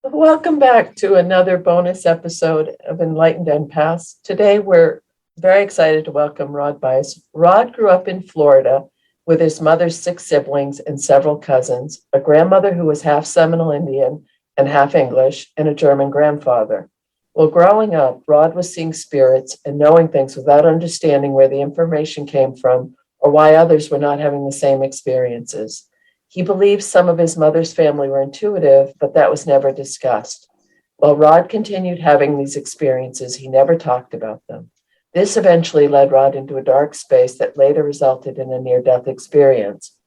Welcome back to another bonus episode of Enlightened Empaths. Today, we're very excited to welcome Rod Bice. Rod grew up in Florida with his mother's 6 siblings and several cousins, a grandmother who was half Seminole Indian and half English, and a German grandfather. While growing up, Rod was seeing spirits and knowing things without understanding where the information came from or why others were not having the same experiences. He believes some of his mother's family were intuitive, but that was never discussed. While Rod continued having these experiences, he never talked about them. This eventually led Rod into a dark space that later resulted in a near-death experience.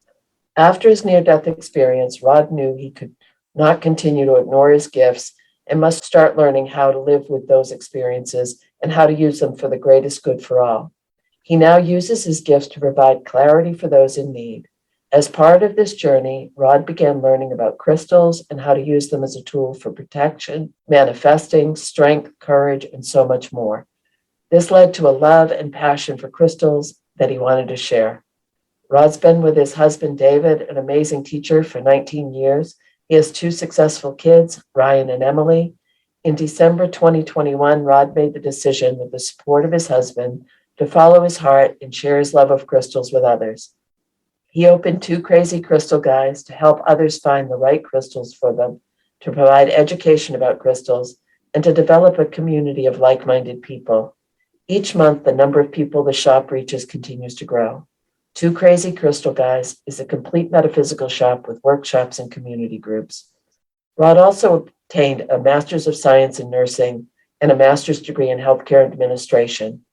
After his near-death experience, Rod knew he could not continue to ignore his gifts and must start learning how to live with those experiences and how to use them for the greatest good for all. He now uses his gifts to provide clarity for those in need. As part of this journey, Rod began learning about crystals and how to use them as a tool for protection, manifesting, strength, courage, and so much more. This led to a love and passion for crystals that he wanted to share. Rod's been with his husband, David, an amazing teacher, for 19 years. He has 2 successful kids, Ryan and Emily. In December 2021, Rod made the decision, with the support of his husband, to follow his heart and share his love of crystals with others. He opened 2 Crazy Crystal Guides to help others find the right crystals for them, to provide education about crystals, and to develop a community of like-minded people. Each month, the number of people the shop reaches continues to grow. 2 Crazy Crystal Guides is a complete metaphysical shop with workshops and community groups. Rod also obtained a Master's of Science in Nursing and a Master's degree in Healthcare Administration.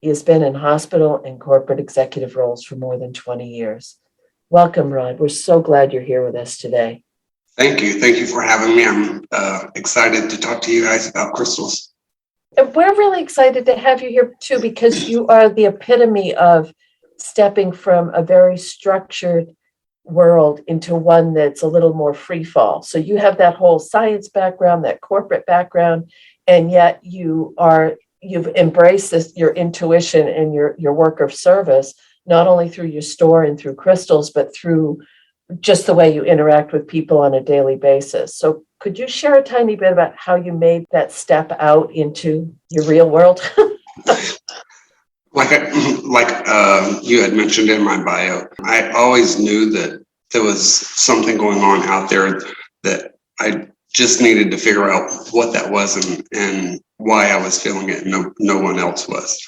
He has been in hospital and corporate executive roles for more than 20 years. Welcome, Rod. We're so glad you're here with us today. Thank you. Thank you for having me. I'm excited to talk to you guys about crystals. And we're really excited to have you here, too, because you are the epitome of stepping from a very structured world into one that's a little more free fall. So you have that whole science background, that corporate background, and yet you've embraced your intuition and your work of service, not only through your store and through crystals, but through just the way you interact with people on a daily basis. So could you share a tiny bit about how you made that step out into your real world? Like you had mentioned in my bio, I always knew that there was something going on out there that I just needed to figure out what that was and why I was feeling it. No one else was.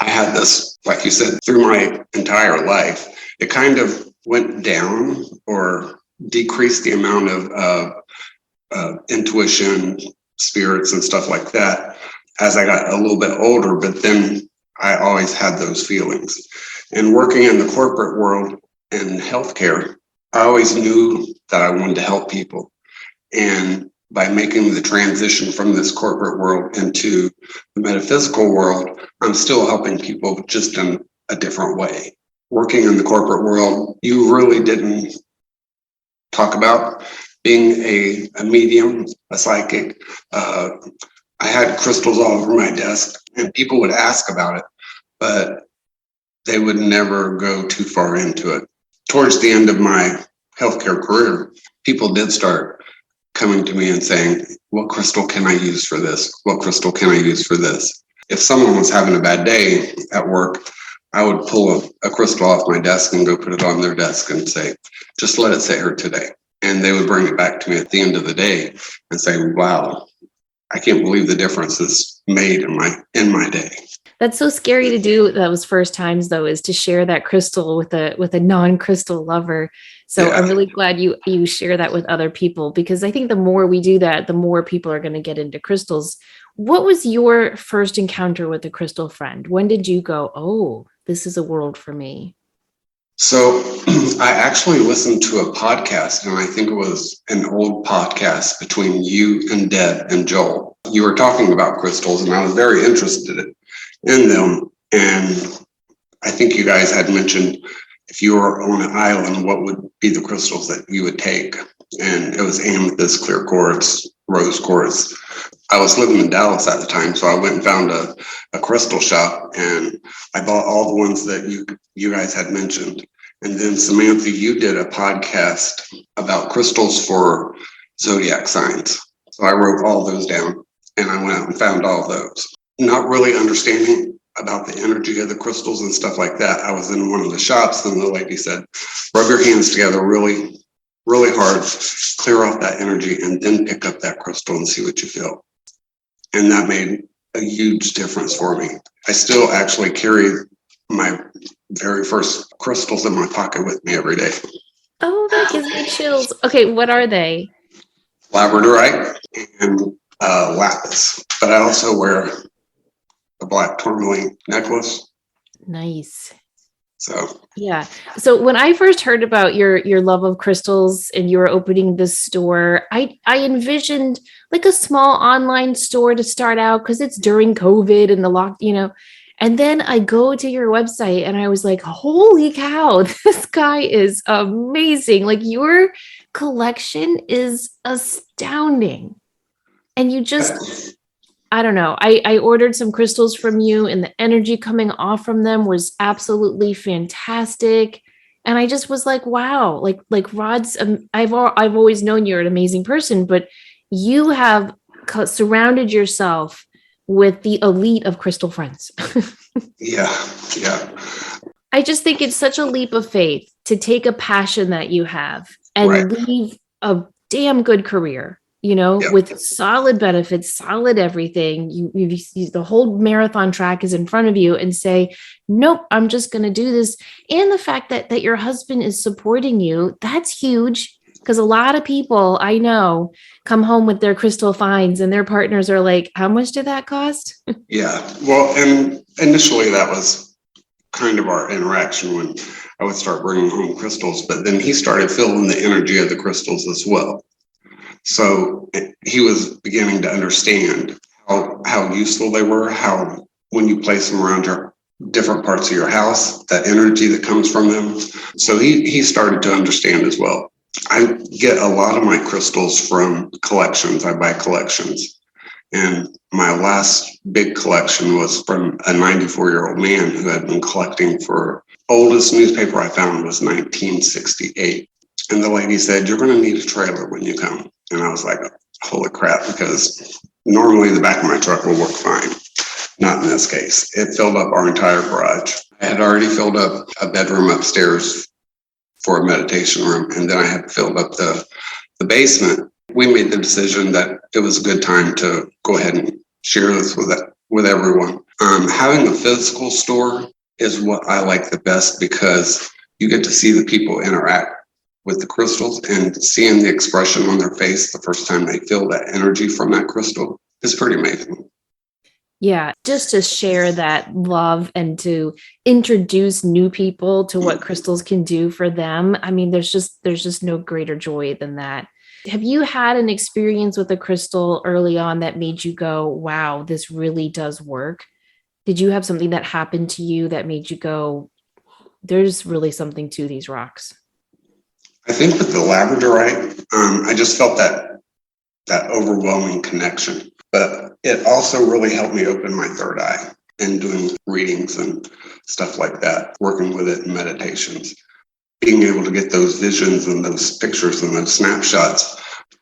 I had this, like you said, through my entire life. It kind of went down or decreased the amount of intuition, spirits, and stuff like that as I got a little bit older. But then I always had those feelings. And working in the corporate world and healthcare, I always knew that I wanted to help people. And by making the transition from this corporate world into the metaphysical world, I'm still helping people, just in a different way. Working in the corporate world, you really didn't talk about being a medium, a psychic. I had crystals all over my desk, and people would ask about it, but they would never go too far into it. Towards the end of my healthcare career, people did start coming to me and saying, what crystal can I use for this? What crystal can I use for this? If someone was having a bad day at work, I would pull a crystal off my desk and go put it on their desk and say, just let it sit here today. And they would bring it back to me at the end of the day and say, wow, I can't believe the difference it's made in my day. That's so scary to do those first times, though, is to share that crystal with a non-crystal lover. So yeah. I'm really glad you share that with other people, because I think the more we do that, the more people are going to get into crystals. What was your first encounter with a crystal friend? When did you go, oh, this is a world for me? So I actually listened to a podcast, and I think it was an old podcast between you and Deb and Joel. You were talking about crystals, and I was very interested in them. And I think you guys had mentioned if you were on an island, what would be the crystals that you would take? And it was amethyst, clear quartz, rose quartz. I was living in Dallas at the time, so I went and found a crystal shop, and I bought all the ones that you guys had mentioned. And then Samantha, you did a podcast about crystals for zodiac signs. So I wrote all those down and I went out and found all those. Not really understanding about the energy of the crystals and stuff like that. I was in one of the shops and the lady said, rub your hands together really, really hard, clear off that energy, and then pick up that crystal and see what you feel. And that made a huge difference for me. I still actually carry my very first crystals in my pocket with me every day. Oh, that gives me chills. Okay, what are they? Labradorite and lapis. But I also wear a black tourmaline necklace. Nice. So yeah. So when I first heard about your love of crystals and you were opening this store, I envisioned like a small online store to start out because it's during COVID and the lock, And then I go to your website and I was like, holy cow, this guy is amazing. Like your collection is astounding. And you just, I don't know. I ordered some crystals from you and the energy coming off from them was absolutely fantastic. And I just was like, wow, like Rod's, I've always known you're an amazing person, but you have surrounded yourself with the elite of crystal friends. Yeah. I just think it's such a leap of faith to take a passion that you have and leave a damn good career, with solid benefits, solid everything. You the whole marathon track is in front of you and say, nope, I'm just going to do this. And the fact that your husband is supporting you, that's huge. Because a lot of people I know come home with their crystal finds and their partners are like, how much did that cost? Yeah. Well, and initially that was kind of our interaction when I would start bringing home crystals, but then he started feeling the energy of the crystals as well. So he was beginning to understand how useful they were, how when you place them around your different parts of your house, that energy that comes from them. So he started to understand as well. I get a lot of my crystals from collections. I buy collections. And my last big collection was from a 94-year-old man who had been collecting for oldest newspaper I found was 1968. And the lady said, you're going to need a trailer when you come. And I was like, holy crap, because normally the back of my truck will work fine. Not in this case. It filled up our entire garage. I had already filled up a bedroom upstairs for a meditation room, and then I had filled up the basement. We made the decision that it was a good time to go ahead and share this with everyone. Having a physical store is what I like the best because you get to see the people interact with the crystals and seeing the expression on their face the first time they feel that energy from that crystal is pretty amazing. Yeah, just to share that love and to introduce new people to what crystals can do for them. I mean, there's just no greater joy than that. Have you had an experience with a crystal early on that made you go, wow, this really does work? Did you have something that happened to you that made you go, there's really something to these rocks? I think with the labradorite, I just felt that overwhelming connection. But it also really helped me open my third eye in doing readings and stuff like that, working with it in meditations. Being able to get those visions and those pictures and those snapshots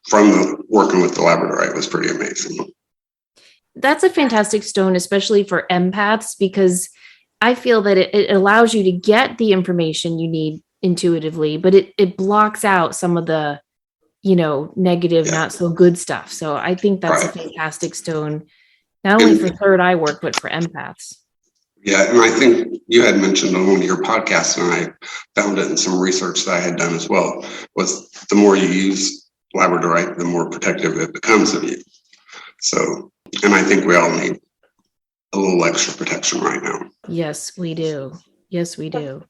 from working with the labradorite was pretty amazing. That's a fantastic stone, especially for empaths, because I feel that it allows you to get the information you need intuitively, but it blocks out some of the negative, not so good stuff. So I think that's a fantastic stone, not only for third eye work, but for empaths. Yeah. And I think you had mentioned on one of your podcasts, and I found it in some research that I had done as well, was the more you use labradorite, the more protective it becomes of you. So, and I think we all need a little extra protection right now. Yes, we do. Yes, we do.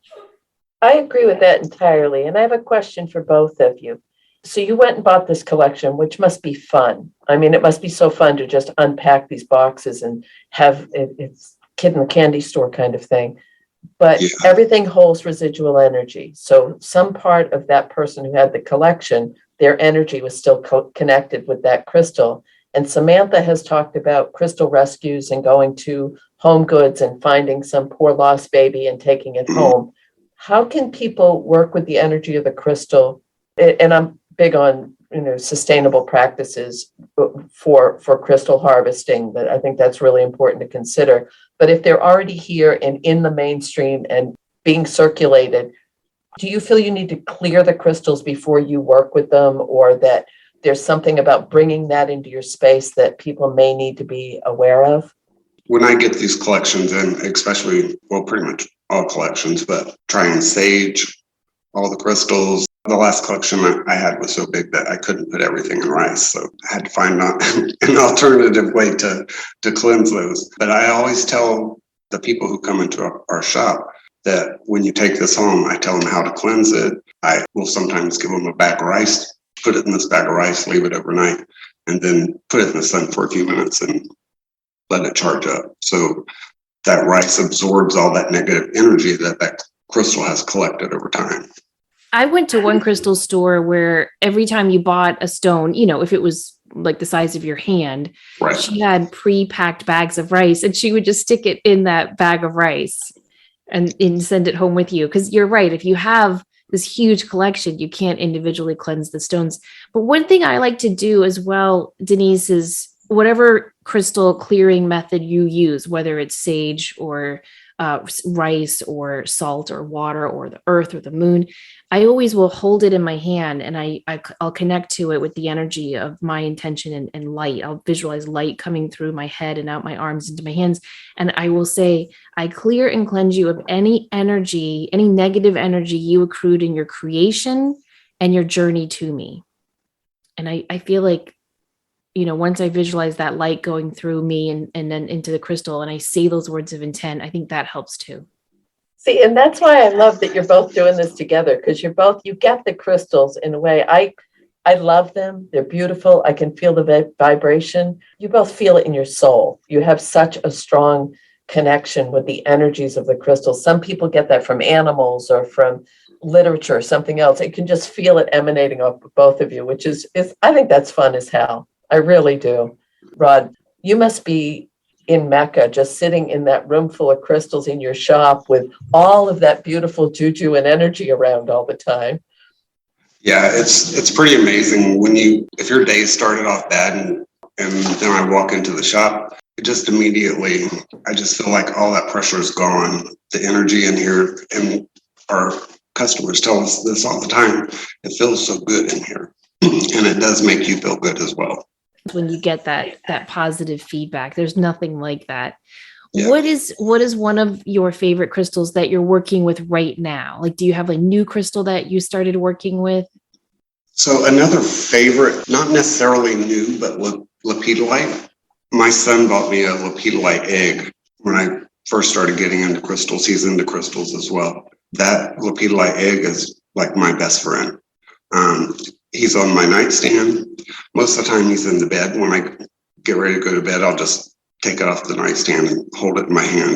I agree with that entirely. And I have a question for both of you. So you went and bought this collection, which must be fun. I mean, it must be so fun to just unpack these boxes and have it's kid in the candy store kind of thing. But everything holds residual energy. So some part of that person who had the collection, their energy was still connected with that crystal. And Samantha has talked about crystal rescues and going to Home Goods and finding some poor lost baby and taking it home. How can people work with the energy of the crystal? And I'm big on sustainable practices for crystal harvesting. That I think that's really important to consider. But if they're already here and in the mainstream and being circulated, do you feel you need to clear the crystals before you work with them, or that there's something about bringing that into your space that people may need to be aware of? When I get these collections in, especially, well, pretty much all collections, but try and sage all the crystals. The last collection I had was so big that I couldn't put everything in rice. So I had to find an alternative way to cleanse those. But I always tell the people who come into our shop that when you take this home, I tell them how to cleanse it. I will sometimes give them a bag of rice, put it in this bag of rice, leave it overnight, and then put it in the sun for a few minutes and let it charge up. So that rice absorbs all that negative energy that crystal has collected over time. I went to one crystal store where every time you bought a stone, if it was like the size of your hand, right, she had pre-packed bags of rice, and she would just stick it in that bag of rice and send it home with you. Because you're right, if you have this huge collection, you can't individually cleanse the stones. But one thing I like to do as well, Denise, is whatever crystal clearing method you use, whether it's sage or rice or salt or water or the earth or the moon, I always will hold it in my hand, and I'll connect to it with the energy of my intention and light. I'll visualize light coming through my head and out my arms into my hands. And I will say, I clear and cleanse you of any energy, any negative energy you accrued in your creation and your journey to me. And I feel like, once I visualize that light going through me and then into the crystal, and I say those words of intent, I think that helps too. See, and that's why I love that you're both doing this together, because you get the crystals in a way. I love them. They're beautiful. I can feel the vibration. You both feel it in your soul. You have such a strong connection with the energies of the crystals. Some people get that from animals or from literature or something else. You can just feel it emanating off of both of you, which is I think that's fun as hell. I really do. Rod, you must be in Mecca, just sitting in that room full of crystals in your shop with all of that beautiful juju and energy around all the time. Yeah, it's pretty amazing if your day started off bad and then I walk into the shop, it just immediately, I just feel like all that pressure is gone. The energy in here, and our customers tell us this all the time, it feels so good in here. And it does make you feel good as well. When you get that positive feedback, there's nothing like that. Yeah. What is one of your favorite crystals that you're working with right now? Like, do you have a new crystal that you started working with? So another favorite, not necessarily new, but lepidolite. My son bought me a lepidolite egg when I first started getting into crystals. He's into crystals as well. That lepidolite egg is like my best friend. He's on my nightstand. Most of the time he's in the bed. When I get ready to go to bed, I'll just take it off the nightstand and hold it in my hand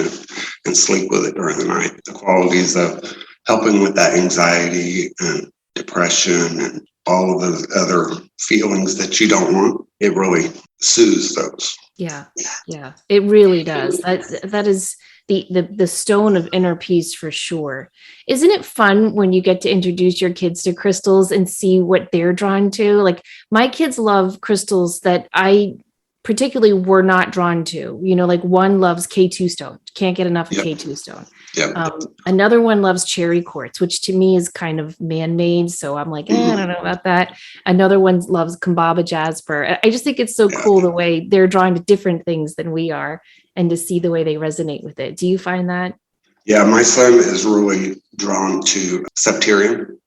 and sleep with it during the night. The qualities of helping with that anxiety and depression and all of those other feelings that you don't want, it really soothes those. Yeah, it really does. That is the stone of inner peace for sure. Isn't it fun when you get to introduce your kids to crystals and see what they're drawn to? Like, my kids love crystals that I particularly were not drawn to. Like, one loves K2 stone. Can't get enough of K2 stone. Yep. Another one loves cherry quartz, which to me is kind of man-made. So I'm like, I don't know about that. Another one loves Kambaba jasper. I just think it's so cool the way they're drawn to different things than we are, and to see the way they resonate with it. Do you find that? Yeah, my son is really drawn to septarium.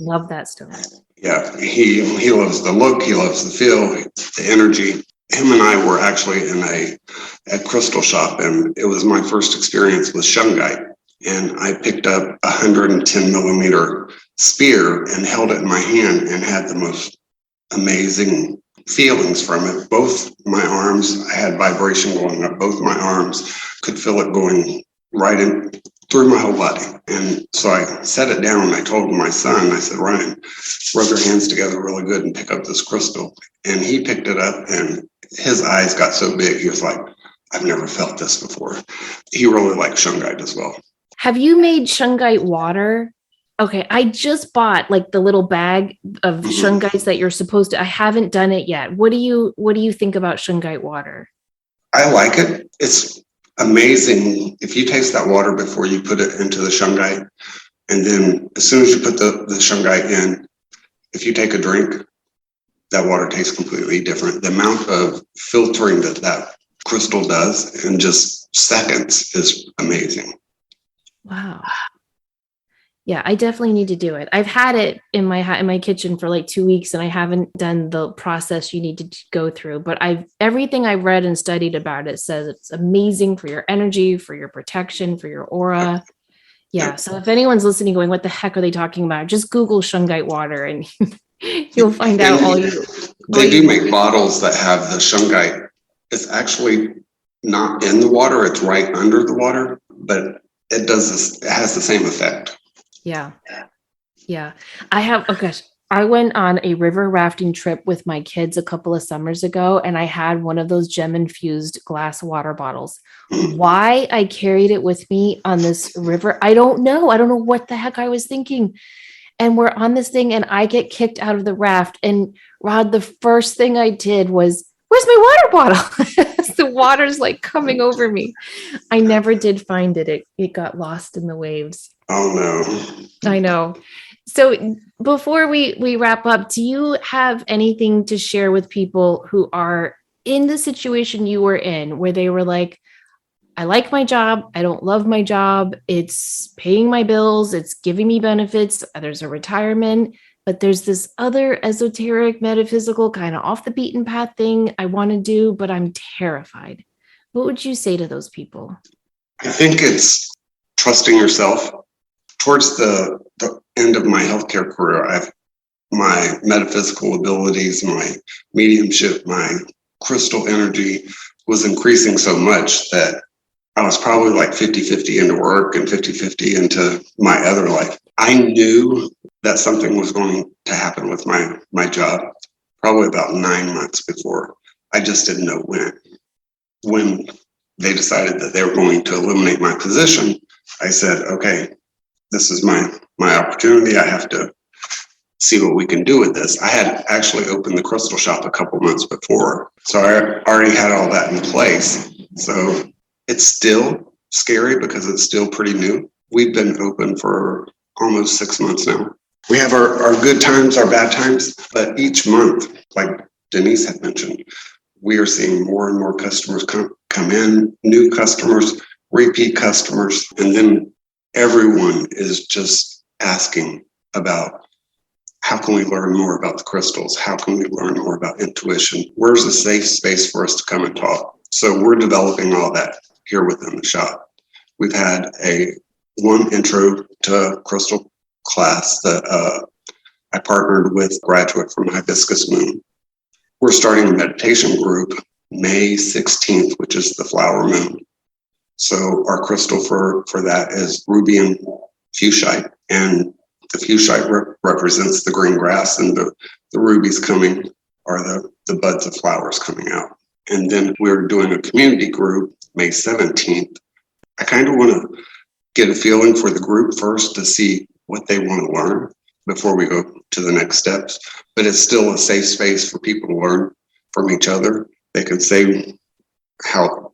Love that stone. Yeah, he loves the look, he loves the feel, the energy. Him and I were actually in a crystal shop, and it was my first experience with Shungite. And I picked up a 110 millimeter spear and held it in my hand and had the most amazing feelings from it. Both my arms, I had vibration going up both my arms, could feel it going right in through my whole body. And so I set it down and I told my son, I said, Ryan, rub your hands together really good and pick up this crystal. And he picked it up and his eyes got so big, he was like, I've never felt this before. He really liked Shungite as well. Have you made Shungite water? Okay, I just bought like the little bag of Shungites that you're supposed to. I haven't done it yet. What do you think about Shungite water? I like it. It's amazing if you taste that water before you put it into the Shungite. And then as soon as you put the Shungite in, if you take a drink, that water tastes completely different. The amount of filtering that crystal does in just seconds is amazing. Wow. Yeah, I definitely need to do it. I've had it in my kitchen for like 2 weeks, and I haven't done the process you need to go through. But everything I've read and studied about it says it's amazing for your energy, for your protection, for your aura. Yeah. So if anyone's listening, going, "What the heck are they talking about?" Just Google Shungite water, and you'll find out all you. They do make bottles that have the Shungite. It's actually not in the water; it's right under the water, but it does this. It has the same effect. Yeah. Yeah. Oh gosh, I went on a river rafting trip with my kids a couple of summers ago, and I had one of those gem infused glass water bottles. Why I carried it with me on this river, I don't know. I don't know what the heck I was thinking. And we're on this thing, and I get kicked out of the raft. And Rod, the first thing I did was, "Where's my water bottle?" The water's like coming over me. I never did find it. It got lost in the waves. Oh no. I know. So before we wrap up, do you have anything to share with people who are in the situation you were in, where they were like, "I like my job. I don't love my job. It's paying my bills. It's giving me benefits. There's a retirement, but there's this other esoteric, metaphysical, kind of off the beaten path thing I want to do, but I'm terrified." What would you say to those people? I think it's trusting yourself. Towards the end of my healthcare career, my metaphysical abilities, my mediumship, my crystal energy was increasing so much that I was probably like 50-50 into work and 50-50 into my other life. I knew that something was going to happen with my job probably about 9 months before. I just didn't know when. When they decided that they were going to eliminate my position, I said, okay, this is my opportunity. I have to see what we can do with this. I had actually opened the crystal shop a couple months before, so I already had all that in place. So it's still scary because it's still pretty new. We've been open for almost 6 months now. We have our good times, our bad times, but each month, like Denise had mentioned, we are seeing more and more customers come in, new customers, repeat customers, and then everyone is just asking about, how can we learn more about the crystals? How can we learn more about intuition? Where's a safe space for us to come and talk? So we're developing all that here within the shop. We've had one intro to crystal class that I partnered with a graduate from Hibiscus Moon. We're starting a meditation group May 16th, which is the flower moon. So our crystal for that is ruby and fuchsite, and the fuchsite represents the green grass, and the rubies coming are the buds of flowers coming out. And then we're doing a community group May 17th. I kind of want to get a feeling for the group first to see what they want to learn before we go to the next steps. But it's still a safe space for people to learn from each other. They can say how,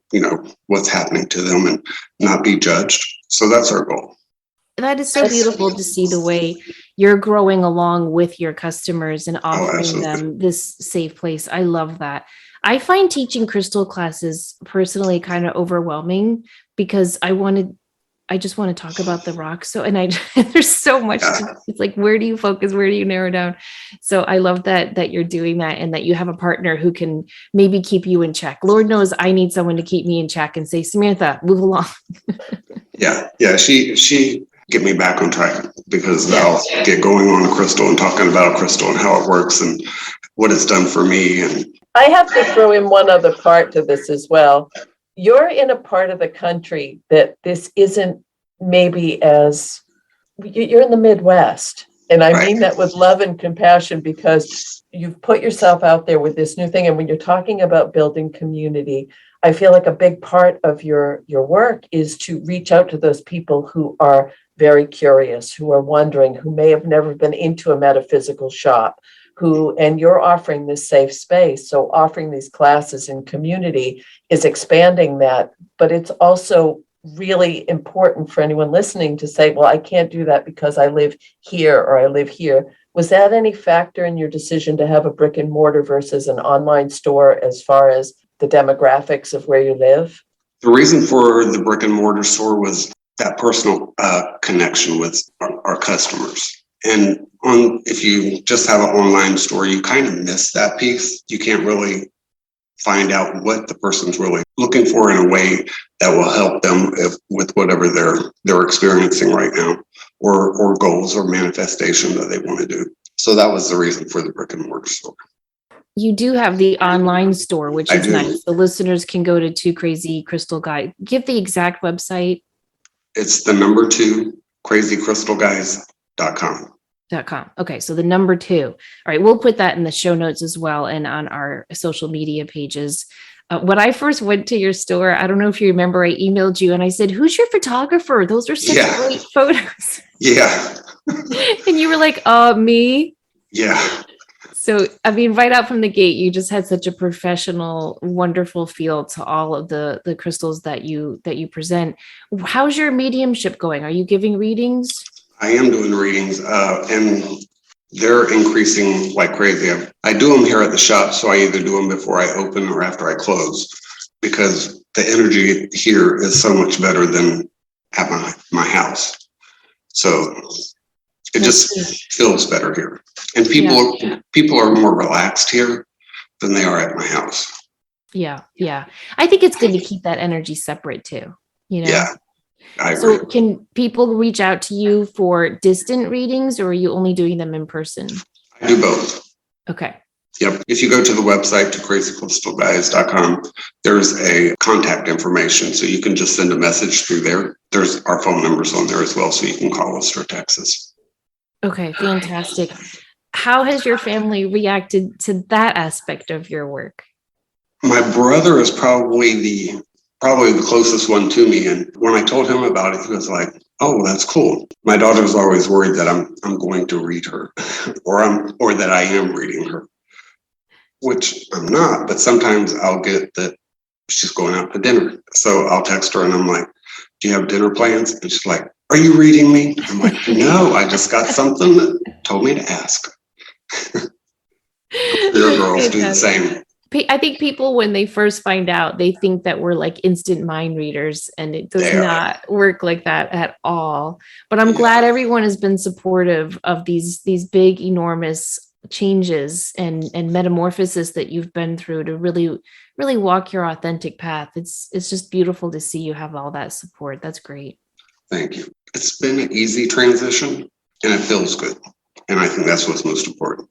what's happening to them and not be judged. So that's our goal. That is so beautiful to see the way you're growing along with your customers and offering them this safe place. I love that. I find teaching crystal classes personally kind of overwhelming because I just want to talk about the rocks. So, and there's so much, it's like, where do you focus? Where do you narrow down? So I love that you're doing that, and that you have a partner who can maybe keep you in check. Lord knows I need someone to keep me in check and say, "Samantha, move along." Yeah. She get me back on track because I'll get going on a crystal and talking about a crystal and how it works and what it's done for me. And I have to throw in one other part to this as well. You're in a part of the country that this isn't maybe as, you're in the Midwest. And I mean that with love and compassion, because you've put yourself out there with this new thing. And when you're talking about building community, I feel like a big part of your work is to reach out to those people who are very curious, who are wondering, who may have never been into a metaphysical shop, and you're offering this safe space. So offering these classes in community is expanding that, but it's also really important for anyone listening to say, well, I can't do that because I live here or I live here. Was that any factor in your decision to have a brick and mortar versus an online store as far as the demographics of where you live? The reason for the brick and mortar store was that personal connection with our customers. And if you just have an online store, you kind of miss that piece. You can't really find out what the person's really looking for in a way that will help them with whatever they're experiencing right now, or goals or manifestation that they want to do. So that was the reason for the brick and mortar store. You do have the online store, which is I do. nice. The listeners can go to Two Crazy Crystal Guy. Give the exact website. It's the number 2, crazycrystalguys.com. .com. Okay, so the number 2. All right, we'll put that in the show notes as well and on our social media pages. When I first went to your store, I don't know if you remember, I emailed you and I said, "Who's your photographer? Those are such great photos." Yeah. And you were like, me? Yeah. So, I mean, right out from the gate, you just had such a professional, wonderful feel to all of the crystals that you present. How's your mediumship going? Are you giving readings? I am doing readings, and they're increasing like crazy. I do them here at the shop, so I either do them before I open or after I close, because the energy here is so much better than at my house. So it just feels better here, and people are more relaxed here than they are at my house. Yeah. I think it's good to keep that energy separate too. Yeah. I agree. So can people reach out to you for distant readings, or are you only doing them in person? I do both. Okay. Yep. If you go to the website, to crazycrystalguys.com, there's a contact information. So you can just send a message through there. There's our phone numbers on there as well, so you can call us or text us. Okay, fantastic. How has your family reacted to that aspect of your work? My brother is probably the closest one to me. And when I told him about it, he was like, "Oh, that's cool." My daughter's always worried that I'm going to read her or that I am reading her, which I'm not. But sometimes I'll get that she's going out to dinner. So I'll text her and I'm like, "Do you have dinner plans?" And she's like, "Are you reading me?" I'm like, "No, I just got something that told me to ask." Your girls do the same. I think people, when they first find out, they think that we're like instant mind readers, and it does not work like that at all. But I'm glad everyone has been supportive of these big, enormous changes and metamorphosis that you've been through to really, really walk your authentic path. It's just beautiful to see you have all that support. That's great. Thank you. It's been an easy transition, and it feels good. And I think that's what's most important.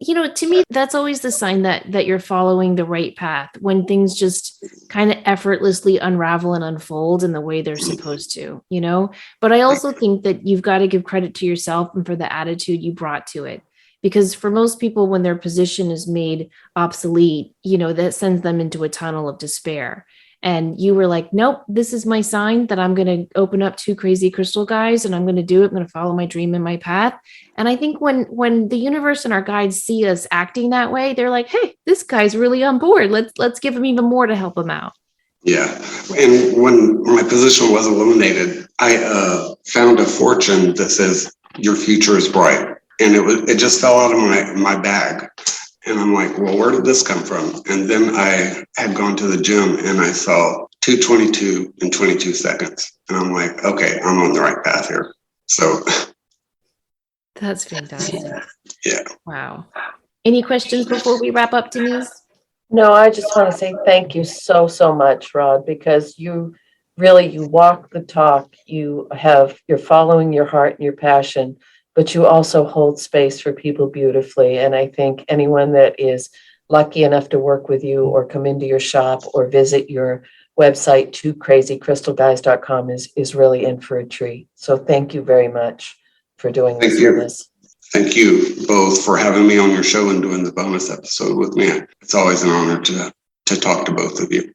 To me, that's always the sign that you're following the right path, when things just kind of effortlessly unravel and unfold in the way they're supposed to, But I also think that you've got to give credit to yourself and for the attitude you brought to it. Because for most people, when their position is made obsolete, that sends them into a tunnel of despair. And you were like, "Nope, this is my sign that I'm going to open up Two Crazy Crystal Guys, and I'm going to do it. I'm going to follow my dream and my path." And I think when the universe and our guides see us acting that way, they're like, "Hey, this guy's really on board. Let's give him even more to help him out." Yeah. And when my position was eliminated, I found a fortune that says, "Your future is bright." And it just fell out of my bag. And I'm like, "Well, where did this come from?" And then I had gone to the gym and I saw 2:22 in 22 seconds. And I'm like, okay, I'm on the right path here. So that's fantastic. Yeah. Wow. Any questions before we wrap up, Denise? No, I just want to say thank you so much, Rod, because you walk the talk. You're following your heart and your passion, but you also hold space for people beautifully. And I think anyone that is lucky enough to work with you or come into your shop or visit your website, twocrazycrystalguys.com, is really in for a treat. So thank you very much for doing this with us. Thank you both for having me on your show and doing the bonus episode with me. It's always an honor to talk to both of you.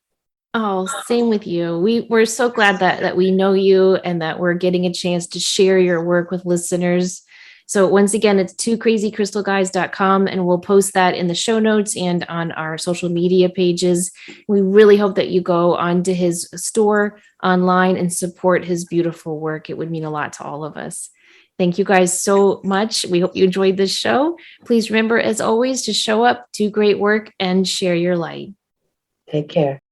Oh, same with you. We're so glad that we know you and that we're getting a chance to share your work with listeners. So once again, it's twocrazycrystalguys.com, and we'll post that in the show notes and on our social media pages. We really hope that you go onto his store online and support his beautiful work. It would mean a lot to all of us. Thank you guys so much. We hope you enjoyed this show. Please remember, as always, to show up, do great work, and share your light. Take care.